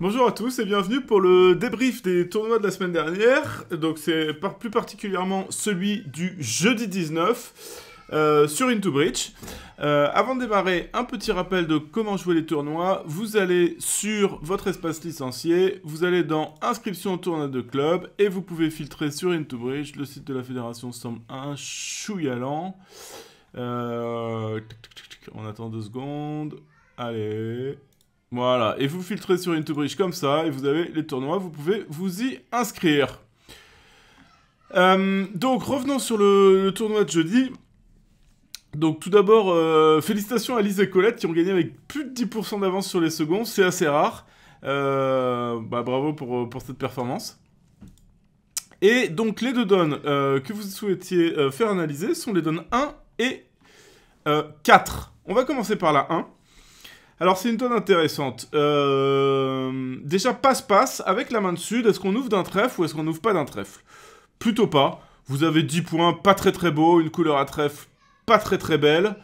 Bonjour à tous et bienvenue pour le débrief des tournois de la semaine dernière. Donc c'est plus particulièrement celui du jeudi 19 sur Into Bridge. Avant de démarrer, un petit rappel de comment jouer les tournois. Vous allez sur votre espace licencié, vous allez dans inscription au tournoi de club et vous pouvez filtrer sur Into Bridge. Le site de la fédération semble un chouïa lent. On attend 2 secondes. Allez... Voilà, et vous filtrez sur Into Bridge comme ça, et vous avez les tournois, vous pouvez vous y inscrire. Donc, revenons sur le tournoi de jeudi. Donc, tout d'abord, félicitations à Lise et Colette qui ont gagné avec plus de 10% d'avance sur les seconds, c'est assez rare. Bravo pour cette performance. Et donc, les deux donnes que vous souhaitiez faire analyser sont les donnes 1 et 4. On va commencer par la 1. Alors c'est une donne intéressante. Déjà passe-passe, avec la main dessus, est-ce qu'on ouvre d'un trèfle ou est-ce qu'on ouvre pas d'un trèfle? Plutôt pas. Vous avez 10 points, pas très très beau, une couleur à trèfle pas très très belle.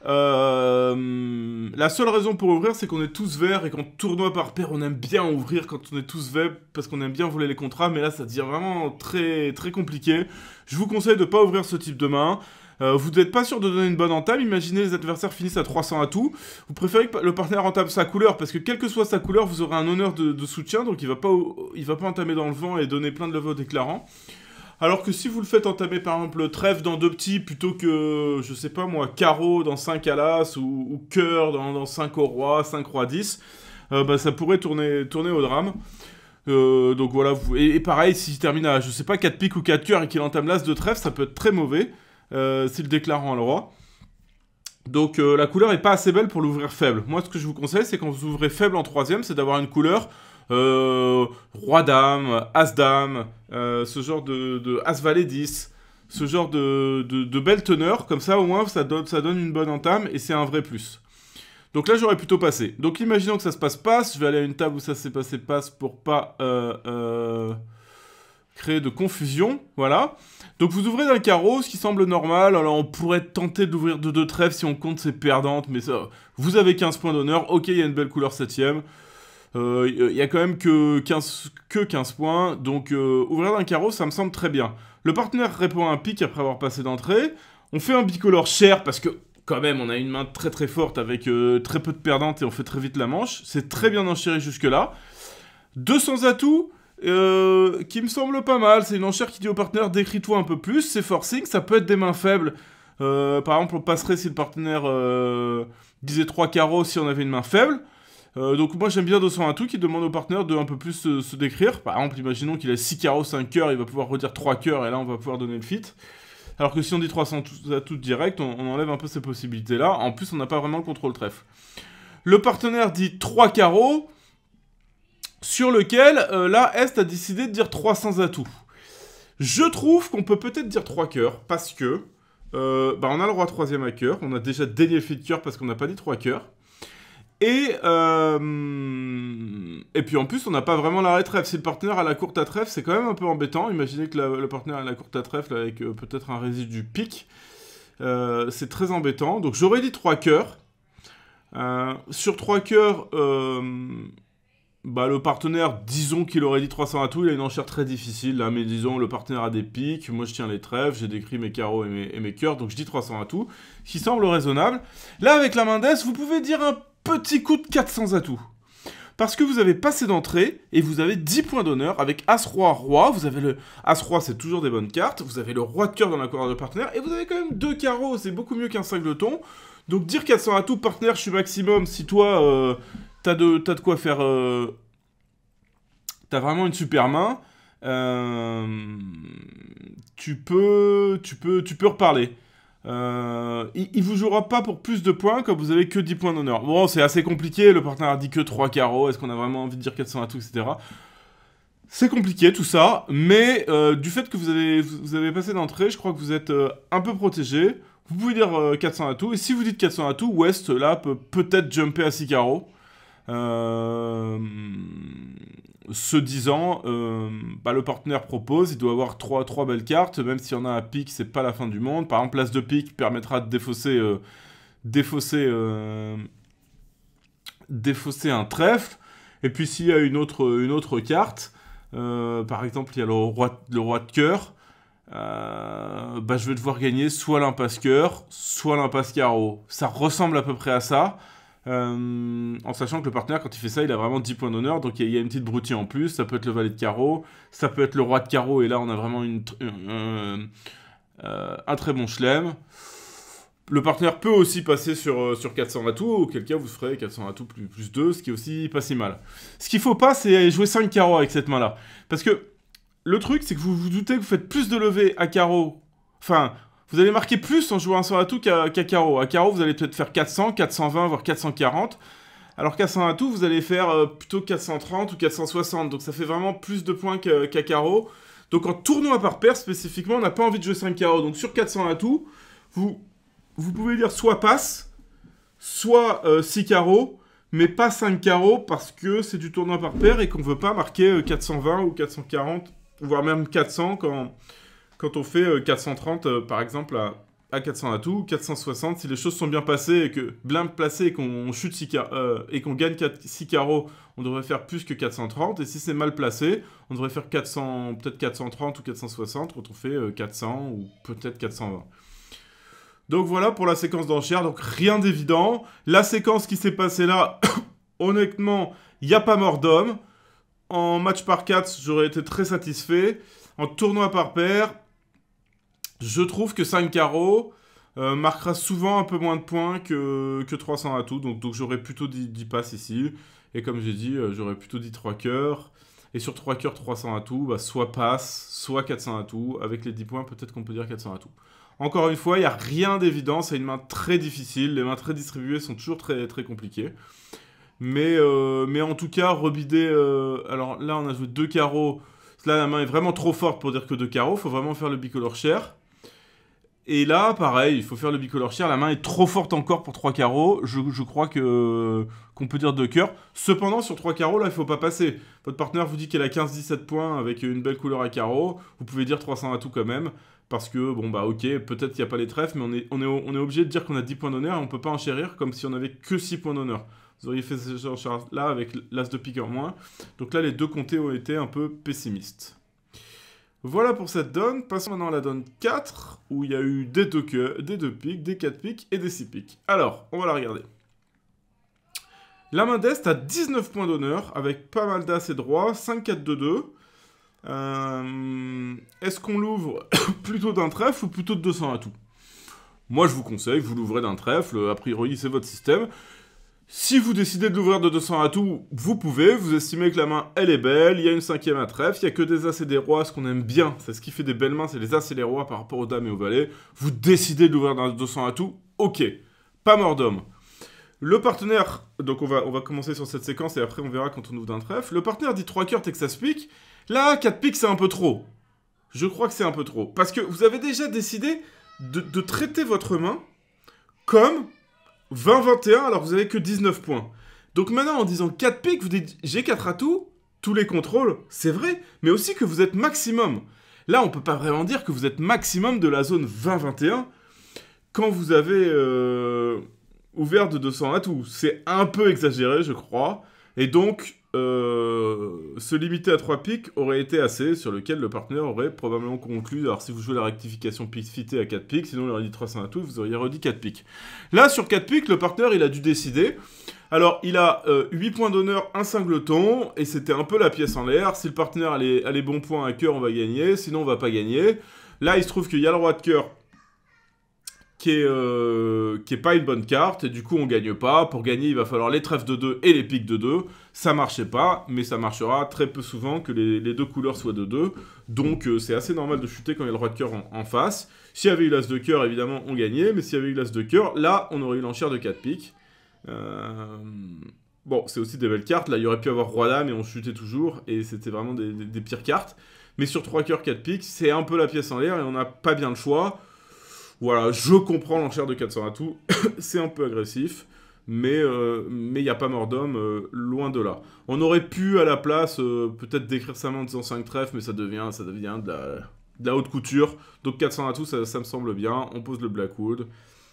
La seule raison pour ouvrir, c'est qu'on est tous verts et qu'en tournoi par paire, on aime bien ouvrir quand on est tous verts parce qu'on aime bien voler les contrats, mais là ça devient vraiment très très compliqué. Je vous conseille de pas ouvrir ce type de main. Vous n'êtes pas sûr de donner une bonne entame, imaginez les adversaires finissent à 300 atouts, vous préférez que le partenaire entame sa couleur, parce que quelle que soit sa couleur, vous aurez un honneur de soutien, donc il va pas entamer dans le vent et donner plein de levées aux déclarants. Alors que si vous le faites entamer par exemple le trèfle dans 2 petits, plutôt que, je sais pas moi, carreau dans 5 à l'as, ou cœur dans 5 au roi, 5 roi 10, ça pourrait tourner au drame. Donc voilà, et pareil, s'il termine à, je sais pas, 4 piques ou 4 cœurs et qu'il entame l'as de trèfle, ça peut être très mauvais. Si le déclarant a le roi. Donc la couleur est pas assez belle pour l'ouvrir faible. Moi ce que je vous conseille c'est quand vous ouvrez faible en troisième, c'est d'avoir une couleur roi-dame, as-dame, ce genre de as-valet 10, ce genre de belle teneur, comme ça au moins ça donne une bonne entame et c'est un vrai plus. Donc là j'aurais plutôt passé. Donc imaginons que ça se passe passe, je vais aller à une table où ça s'est passé passe pour pas créer de confusion, voilà. Donc vous ouvrez d'un carreau, ce qui semble normal. Alors on pourrait tenter d'ouvrir de 2 trèfles si on compte ses perdantes, mais ça, vous avez 15 points d'honneur. Ok, il y a une belle couleur 7ème. Il y a quand même que 15 points, donc ouvrir d'un carreau, ça me semble très bien. Le partenaire répond à un pic après avoir passé d'entrée. On fait un bicolore cher parce que quand même on a une main très très forte avec très peu de perdantes et on fait très vite la manche. C'est très bien enchéri jusque là. 200 atouts. Qui me semble pas mal, c'est une enchère qui dit au partenaire décris-toi un peu plus, c'est forcing, ça peut être des mains faibles, par exemple on passerait si le partenaire disait 3 carreaux si on avait une main faible, donc moi j'aime bien 200 atouts qui demande au partenaire de un peu plus se décrire, par exemple imaginons qu'il a 6 carreaux, 5 cœurs, il va pouvoir redire 3 cœurs et là on va pouvoir donner le fit, alors que si on dit 300 atouts direct, on enlève un peu ces possibilités là, en plus on n'a pas vraiment le contrôle trèfle. Le partenaire dit 3 carreaux, sur lequel là, Est a décidé de dire 300 atouts. Je trouve qu'on peut peut-être dire 3 cœurs, parce que on a le roi 3ème à cœur, on a déjà délié le fit de cœur parce qu'on n'a pas dit 3 cœurs. Et puis en plus, on n'a pas vraiment l'arrêt trèfle. Si le partenaire a la courte à trèfle, c'est quand même un peu embêtant. Imaginez que le partenaire a la courte à trèfle avec peut-être un résidu pique. C'est très embêtant. Donc j'aurais dit 3 cœurs. Sur 3 cœurs... le partenaire, disons qu'il aurait dit 300 atouts, il a une enchère très difficile, là, mais disons, le partenaire a des piques, moi je tiens les trèfles, j'ai décrit mes carreaux et mes cœurs, donc je dis 300 atouts, ce qui semble raisonnable. Là, avec la main d'Est, vous pouvez dire un petit coup de 400 atouts. Parce que vous avez passé d'entrée, et vous avez 10 points d'honneur, avec As-Roi-Roi, vous avez le... As-Roi, c'est toujours des bonnes cartes, vous avez le Roi de cœur dans la couleur de partenaire, et vous avez quand même 2 carreaux, c'est beaucoup mieux qu'un singleton. Donc dire 400 atouts, partenaire, je suis maximum, si toi... T'as de quoi faire... T'as vraiment une super main. Tu peux reparler. Il vous jouera pas pour plus de points quand vous avez que 10 points d'honneur. Bon, c'est assez compliqué. Le partenaire a dit que 3 carreaux. Est-ce qu'on a vraiment envie de dire 400 atouts, etc. C'est compliqué tout ça. Mais du fait que vous avez passé d'entrée, je crois que vous êtes un peu protégé. Vous pouvez dire 400 atouts. Et si vous dites 400 atouts, West, là, peut peut-être jumper à 6 carreaux. Ce disant, le partenaire propose, il doit avoir 3 belles cartes, même s'il y en a un pique, c'est pas la fin du monde. Par exemple, l'as de pique permettra de défausser un trèfle. Et puis s'il y a une autre carte, par exemple il y a le roi de cœur, bah, je vais devoir gagner soit l'impasse cœur, soit l'impasse carreau. Ça ressemble à peu près à ça. En sachant que le partenaire, quand il fait ça, il a vraiment 10 points d'honneur, donc il y a une petite broutille en plus. Ça peut être le valet de carreau, ça peut être le roi de carreau, et là on a vraiment un très bon chelem. Le partenaire peut aussi passer sur 400 atouts, auquel cas vous ferez 400 atouts plus 2, ce qui est aussi pas si mal. Ce qu'il faut pas, c'est jouer 5 carreaux avec cette main-là. Parce que le truc, c'est que vous vous doutez que vous faites plus de levées à carreau. Enfin, vous allez marquer plus en jouant un 100 atout qu'à carreau. À carreau, vous allez peut-être faire 400, 420, voire 440. Alors qu'à 100 atout, vous allez faire plutôt 430 ou 460. Donc ça fait vraiment plus de points qu'à carreau. Donc en tournoi par paire, spécifiquement, on n'a pas envie de jouer 5 carreaux. Donc sur 400 atouts, vous pouvez dire soit passe, soit 6 carreaux, mais pas 5 carreaux parce que c'est du tournoi par paire et qu'on ne veut pas marquer 420 ou 440, voire même 400 quand on fait 430 par exemple à 400 atouts, ou 460 si les choses sont bien passées et que bien placées et qu'on chute 6 et qu'on gagne 6 carreaux, on devrait faire plus que 430, et si c'est mal placé, on devrait faire 400, peut-être 430 ou 460 quand on fait 400 ou peut-être 420. Donc voilà pour la séquence d'enchères, donc rien d'évident. La séquence qui s'est passée là, honnêtement, il n'y a pas mort d'homme. En match par 4, j'aurais été très satisfait. En tournoi par paire, je trouve que 5 carreaux marquera souvent un peu moins de points que 300 atouts. Donc j'aurais plutôt dit 10 passes ici. Et comme j'ai dit, j'aurais plutôt dit 3 cœurs. Et sur 3 cœurs, 300 atouts, bah, soit passe, soit 400 atouts. Avec les 10 points, peut-être qu'on peut dire 400 atouts. Encore une fois, il n'y a rien d'évident, c'est une main très difficile, les mains très distribuées sont toujours très, très compliquées. Mais en tout cas, rebider... alors là, on a joué 2 carreaux, là la main est vraiment trop forte pour dire que 2 carreaux, il faut vraiment faire le bicolore share. Et là, pareil, il faut faire le bicolore share, la main est trop forte encore pour 3 carreaux, je crois qu'on peut dire 2 cœurs. Cependant, sur 3 carreaux, là, il ne faut pas passer. Votre partenaire vous dit qu'elle a 15-17 points avec une belle couleur à carreaux, vous pouvez dire 300 atouts quand même. Parce que, bon bah ok, peut-être qu'il n'y a pas les trèfles, mais on est obligé de dire qu'on a 10 points d'honneur et on peut pas enchérir comme si on avait que 6 points d'honneur. Vous auriez fait ce genre là avec l'as de pique en moins. Donc là, les deux comtés ont été un peu pessimistes. Voilà pour cette donne. Passons maintenant à la donne 4, où il y a eu des 2 piques, des 4 piques et des 6 piques. Alors, on va la regarder. La main d'Est a 19 points d'honneur, avec pas mal d'as et de rois, 5-4-2-2. Est-ce qu'on l'ouvre plutôt d'un trèfle ou plutôt de 200 atouts? Moi, je vous conseille, vous l'ouvrez d'un trèfle, a priori, c'est votre système. Si vous décidez de l'ouvrir de 200 atouts, vous pouvez, vous estimez que la main, elle est belle, il y a une 5e à trèfle, il n'y a que des as et des rois, ce qu'on aime bien, c'est ce qui fait des belles mains, c'est les as et les rois par rapport aux dames et aux valets. Vous décidez de l'ouvrir d'un 200 atouts, ok, pas mort d'homme. Le partenaire, donc on va commencer sur cette séquence et après on verra quand on ouvre d'un trèfle. Le partenaire dit 3 cœurs Texas pique. Là, 4 piques, c'est un peu trop. Je crois que c'est un peu trop. Parce que vous avez déjà décidé de traiter votre main comme 20-21 alors que vous avez que 19 points. Donc maintenant, en disant 4 piques, vous dites j'ai 4 atouts, tous les contrôles, c'est vrai, mais aussi que vous êtes maximum. Là, on peut pas vraiment dire que vous êtes maximum de la zone 20-21 quand vous avez ouvert de 200 atouts. C'est un peu exagéré, je crois. Et donc, se limiter à 3 piques aurait été assez, sur lequel le partenaire aurait probablement conclu. Alors, si vous jouez la rectification pique fitée à 4 piques, sinon il aurait dit 300 atouts, vous auriez redit 4 piques. Là, sur 4 piques, le partenaire, il a dû décider. Alors, il a 8 points d'honneur, un singleton, et c'était un peu la pièce en l'air. Si le partenaire a les bons points à cœur, on va gagner, sinon on va pas gagner. Là, il se trouve qu'il y a le roi de cœur qui est pas une bonne carte, et du coup on gagne pas. Pour gagner, il va falloir les trèfles de 2 et les piques de 2. Ça marchait pas, mais ça marchera très peu souvent que les deux couleurs soient de 2. Donc c'est assez normal de chuter quand il y a le roi de cœur en face. S'il y avait eu l'as de cœur, évidemment, on gagnait, mais s'il y avait eu l'as de cœur, là, on aurait eu l'enchère de 4 piques. Bon, c'est aussi des belles cartes. Là, il y aurait pu avoir roi dame et on chutait toujours, et c'était vraiment des pires cartes. Mais sur 3 cœurs, 4 piques, c'est un peu la pièce en l'air, et on n'a pas bien le choix. Voilà, je comprends l'enchère de 400 atouts, c'est un peu agressif, mais il n'y a pas mort d'homme, loin de là. On aurait pu, à la place, peut-être décrire sa main en disant 5 trèfles, mais ça devient de la haute couture. Donc 400 atouts, ça me semble bien. On pose le Blackwood.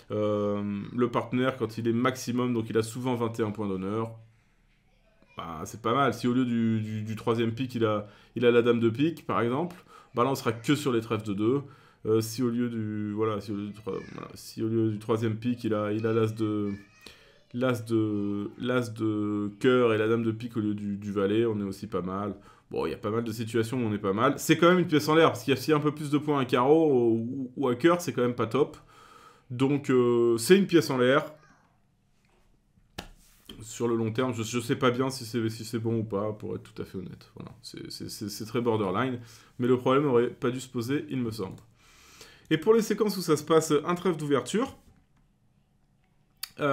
Le partenaire, quand il est maximum, donc il a souvent 21 points d'honneur. bah, c'est pas mal. Si au lieu du troisième pic, il a la dame de pique, par exemple, bah là, on sera que sur les trèfles de 2. Si au lieu du... Voilà, si au lieu du troisième pic, il a l'as de cœur et la dame de pique au lieu du valet, on est aussi pas mal. Bon, il y a pas mal de situations où on est pas mal. C'est quand même une pièce en l'air, parce qu'il y a s'il y a un peu plus de points à carreau ou à cœur, c'est quand même pas top. Donc, c'est une pièce en l'air. Sur le long terme, je sais pas bien si c'est bon ou pas, pour être tout à fait honnête. Voilà, c'est très borderline. Mais le problème n'aurait pas dû se poser, il me semble. Et pour les séquences où ça se passe, un trèfle d'ouverture. Donc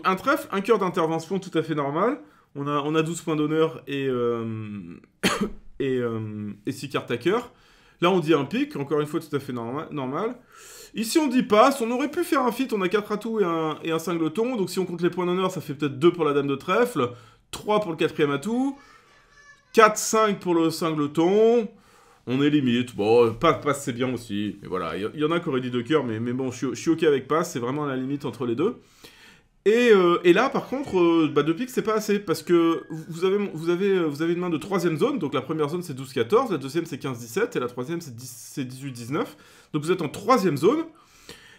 un trèfle, un cœur d'intervention tout à fait normal. On a 12 points d'honneur et 6 cartes à cœur. Là on dit un pic, encore une fois tout à fait normal. Ici on dit passe, on aurait pu faire un fit, on a 4 atouts et un cingleton. Donc si on compte les points d'honneur, ça fait peut-être 2 pour la dame de trèfle, 3 pour le quatrième atout, 4, 5 pour le cingleton. On est limite. Bon, passe c'est bien aussi. Mais voilà, il y en a qui auraient dit 2 cœurs, mais bon, je suis ok avec passe, c'est vraiment la limite entre les deux. Et là, par contre, 2 piques, c'est pas assez, parce que vous avez une main de troisième zone, donc la première zone c'est 12-14, la deuxième c'est 15-17, et la troisième c'est 18-19. Donc vous êtes en troisième zone,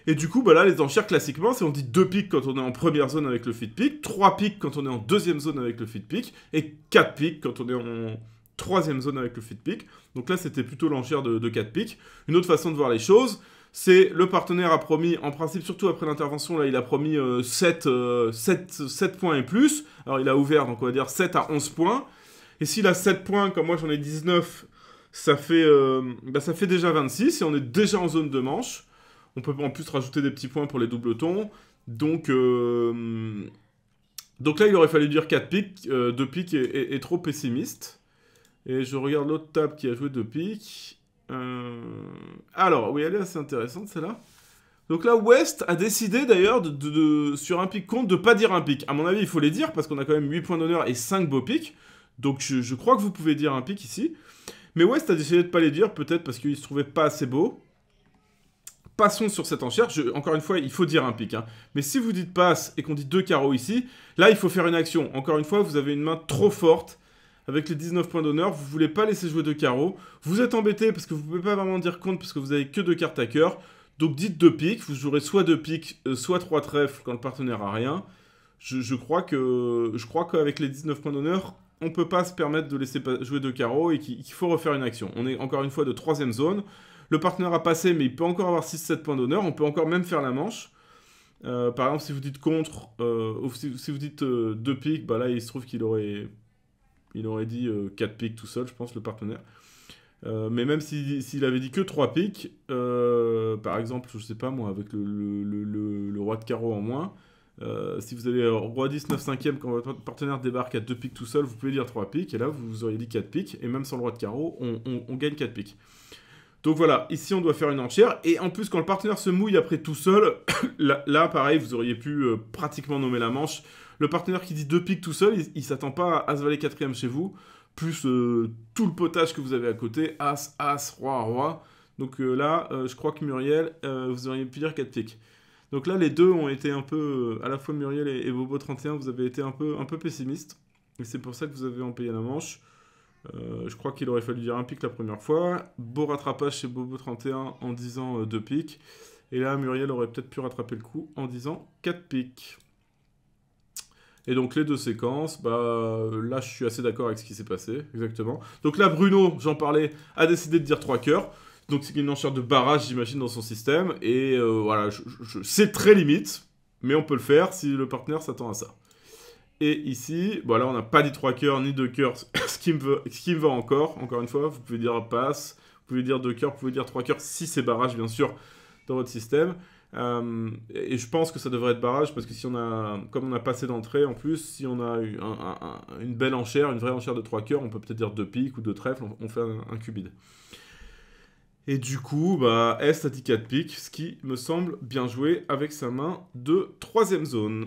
et du coup, bah là, les enchères, classiquement, c'est on dit 2 piques quand on est en première zone avec le feed pick, 3 piques quand on est en deuxième zone avec le feed pick, et 4 piques quand on est en troisième zone avec le feed pick. Donc là, c'était plutôt l'enchère de 4 piques. Une autre façon de voir les choses, c'est le partenaire a promis, en principe, surtout après l'intervention, là, il a promis 7 points et plus. Alors, il a ouvert, donc on va dire 7 à 11 points. Et s'il a 7 points, comme moi j'en ai 19, ça fait déjà 26, et on est déjà en zone de manche. On peut en plus rajouter des petits points pour les double-tons. Donc là, il aurait fallu dire 4 piques. 2 piques est trop pessimiste. Et je regarde l'autre table qui a joué 2 piques. Alors, oui, elle est assez intéressante, celle-là. Donc là, West a décidé d'ailleurs, sur un pic compte, de pas dire un pic. À mon avis, il faut les dire, parce qu'on a quand même 8 points d'honneur et 5 beaux pics. Donc je crois que vous pouvez dire un pic ici. Mais West a décidé de pas les dire, peut-être parce qu'il se trouvait pas assez beau. Passons sur cette enchère. Encore une fois, il faut dire un pic. Hein. Mais si vous dites passe et qu'on dit 2 carreaux ici, là, il faut faire une action. Encore une fois, vous avez une main trop forte. Avec les 19 points d'honneur, vous voulez pas laisser jouer 2 carreaux. Vous êtes embêté parce que vous pouvez pas vraiment dire compte parce que vous avez que 2 cartes à cœur. Donc dites 2 piques. Vous jouerez soit 2 piques, soit 3 trèfles quand le partenaire a rien. Je crois qu'avec les 19 points d'honneur, on peut pas se permettre de laisser jouer 2 carreaux et qu'il faut refaire une action. On est encore une fois de 3ème zone. Le partenaire a passé, mais il peut encore avoir 6-7 points d'honneur. On peut encore même faire la manche. Par exemple, si vous dites contre, ou si vous dites 2 piques, bah là, il se trouve qu'il aurait dit 4 piques tout seul, je pense, le partenaire. Mais même s'il avait dit que 3 piques, par exemple, je sais pas moi, avec le roi de carreau en moins, si vous avez roi 10, 9, 5ème, quand votre partenaire débarque à 2 piques tout seul, vous pouvez dire 3 piques, et là, vous auriez dit 4 piques, et même sans le roi de carreau, on gagne 4 piques. Donc voilà, ici on doit faire une enchère, et en plus quand le partenaire se mouille après tout seul, là pareil, vous auriez pu pratiquement nommer la manche. Le partenaire qui dit 2 piques tout seul, il s'attend pas à As valet 4ème chez vous, plus tout le potage que vous avez à côté, As, As, Roi, Roi. Donc là, je crois que Muriel, vous auriez pu dire 4 piques. Donc là, les deux ont été un peu, à la fois Muriel et Bobo31, vous avez été un peu pessimistes, et c'est pour ça que vous avez empayé la manche. Je crois qu'il aurait fallu dire un pic la première fois. Beau rattrapage chez Bobo31 en disant 2 piques. Et là, Muriel aurait peut-être pu rattraper le coup en disant 4 piques. Et donc les deux séquences, là je suis assez d'accord avec ce qui s'est passé, exactement. Donc là, Bruno, j'en parlais, a décidé de dire 3 cœurs. Donc c'est une enchère de barrage, j'imagine, dans son système. Et voilà, c'est très limite, mais on peut le faire si le partenaire s'attend à ça. Et ici, là on n'a pas dit 3 cœurs ni 2 cœurs, ce qui me va encore une fois, vous pouvez dire passe, vous pouvez dire 2 cœurs, vous pouvez dire 3 cœurs, si c'est barrage bien sûr, dans votre système. Et je pense que ça devrait être barrage, parce que si on a, comme on a passé d'entrée, en plus, si on a une belle enchère, une vraie enchère de 3 cœurs, on peut peut-être dire 2 piques ou 2 trèfles, on fait un cubide. Et du coup, Est a dit 4 piques, ce qui me semble bien joué avec sa main de 3ème zone.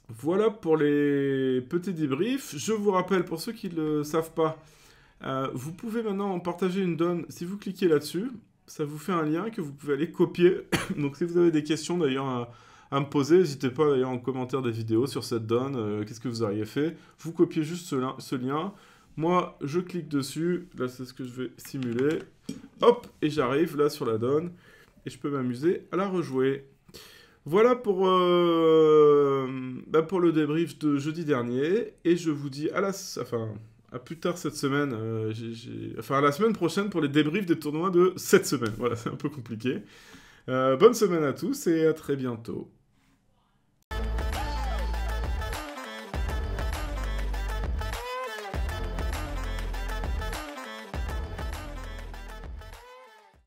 Voilà pour les petits débriefs. Je vous rappelle, pour ceux qui ne le savent pas, vous pouvez maintenant partager une donne. Si vous cliquez là-dessus, ça vous fait un lien que vous pouvez aller copier. Donc si vous avez des questions d'ailleurs à me poser. N'hésitez pas d'ailleurs en commentaire des vidéos sur cette donne. Qu'est-ce que vous auriez fait? Vous copiez juste ce lien. Moi, je clique dessus. Là, c'est ce que je vais simuler. Hop, et j'arrive là sur la donne. Et je peux m'amuser à la rejouer. Voilà pour le débrief de jeudi dernier. Et je vous dis à plus tard cette semaine. À la semaine prochaine pour les débriefs des tournois de cette semaine. Voilà, c'est un peu compliqué. Bonne semaine à tous et à très bientôt.